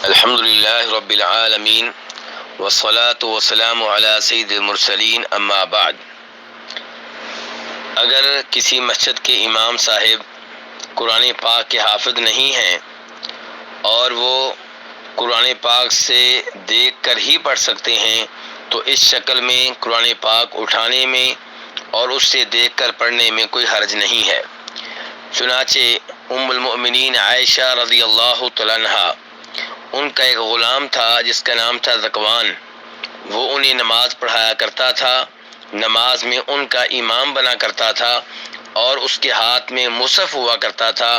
الحمدللہ رب العالمین والصلاة والسلام علی سید المرسلین اما بعد۔ اگر کسی مسجد کے امام صاحب قرآن پاک کے حافظ نہیں ہیں اور وہ قرآن پاک سے دیکھ کر ہی پڑھ سکتے ہیں تو اس شکل میں قرآن پاک اٹھانے میں اور اس سے دیکھ کر پڑھنے میں کوئی حرج نہیں ہے۔ چنانچہ ام المؤمنین عائشہ رضی اللہ تعالیٰ عنہا، ان کا ایک غلام تھا جس کا نام تھا ذکوان، وہ انہیں نماز پڑھایا کرتا تھا، نماز میں ان کا امام بنا کرتا تھا اور اس کے ہاتھ میں مصحف ہوا کرتا تھا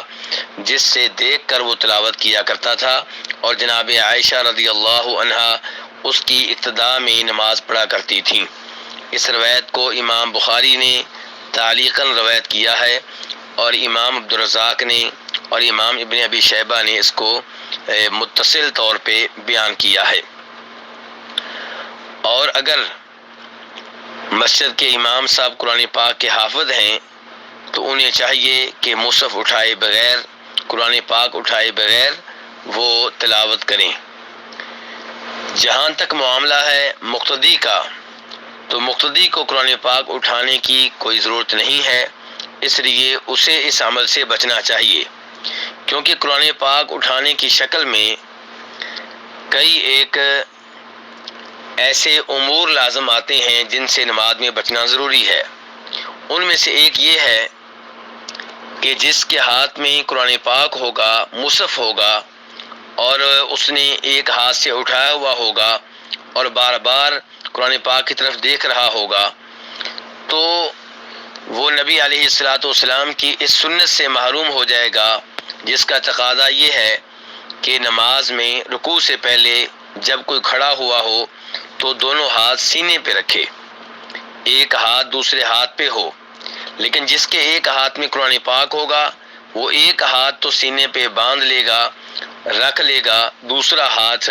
جس سے دیکھ کر وہ تلاوت کیا کرتا تھا، اور جناب عائشہ رضی اللہ عنہا اس کی اقتداء میں نماز پڑھا کرتی تھیں۔ اس روایت کو امام بخاری نے تعلیقاً روایت کیا ہے اور امام عبدالرزاق نے اور امام ابن ابی شیبہ نے اس کو متصل طور پہ بیان کیا ہے۔ اور اگر مسجد کے امام صاحب قرآن پاک کے حافظ ہیں تو انہیں چاہیے کہ مصحف اٹھائے بغیر، قرآن پاک اٹھائے بغیر وہ تلاوت کریں۔ جہاں تک معاملہ ہے مقتدی کا، تو مقتدی کو قرآن پاک اٹھانے کی کوئی ضرورت نہیں ہے، اس لیے اسے اس عمل سے بچنا چاہیے، کیونکہ قرآن پاک اٹھانے کی شکل میں کئی ایک ایسے امور لازم آتے ہیں جن سے نماز میں بچنا ضروری ہے۔ ان میں سے ایک یہ ہے کہ جس کے ہاتھ میں قرآن پاک ہوگا، مصحف ہوگا، اور اس نے ایک ہاتھ سے اٹھایا ہوا ہوگا اور بار بار قرآن پاک کی طرف دیکھ رہا ہوگا، تو وہ نبی علیہ الصلوۃ والسلام کی اس سنت سے محروم ہو جائے گا، جس کا تقاضا یہ ہے کہ نماز میں رکوع سے پہلے جب کوئی کھڑا ہوا ہو تو دونوں ہاتھ سینے پہ رکھے، ایک ہاتھ دوسرے ہاتھ پہ ہو، لیکن جس کے ایک ہاتھ میں قرآن پاک ہوگا وہ ایک ہاتھ تو سینے پہ باندھ لے گا، رکھ لے گا، دوسرا ہاتھ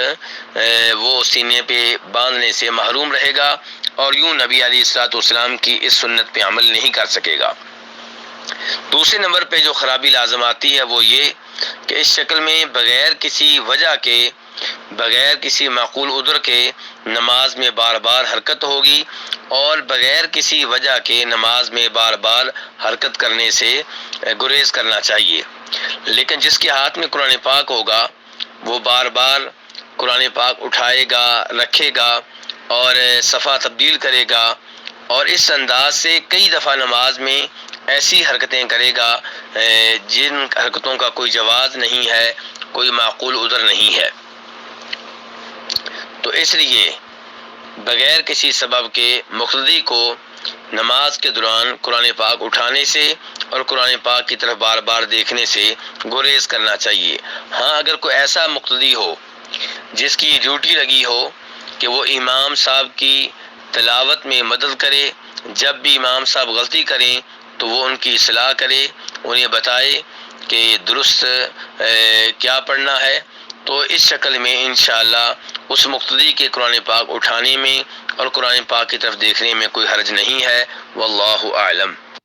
وہ سینے پہ باندھنے سے محروم رہے گا اور یوں نبی علیہ الصلوۃ والسلام کی اس سنت پہ عمل نہیں کر سکے گا۔ دوسرے نمبر پہ جو خرابی لازم آتی ہے وہ یہ کہ اس شکل میں بغیر کسی وجہ کے، بغیر کسی معقول عذر کے نماز میں بار بار حرکت ہوگی، اور بغیر کسی وجہ کے نماز میں بار بار حرکت کرنے سے گریز کرنا چاہیے۔ لیکن جس کے ہاتھ میں قرآن پاک ہوگا وہ بار بار قرآن پاک اٹھائے گا، رکھے گا اور صفحہ تبدیل کرے گا، اور اس انداز سے کئی دفعہ نماز میں ایسی حرکتیں کرے گا جن حرکتوں کا کوئی جواز نہیں ہے، کوئی معقول عذر نہیں ہے۔ تو اس لیے بغیر کسی سبب کے مقتدی کو نماز کے دوران قرآن پاک اٹھانے سے اور قرآن پاک کی طرف بار بار دیکھنے سے گریز کرنا چاہیے۔ ہاں، اگر کوئی ایسا مقتدی ہو جس کی ڈیوٹی لگی ہو کہ وہ امام صاحب کی تلاوت میں مدد کرے، جب بھی امام صاحب غلطی کریں تو وہ ان کی اصلاح کرے، انہیں بتائے کہ درست کیا پڑھنا ہے، تو اس شکل میں انشاءاللہ اس مقتدی کے قرآن پاک اٹھانے میں اور قرآن پاک کی طرف دیکھنے میں کوئی حرج نہیں ہے۔ واللہ اعلم۔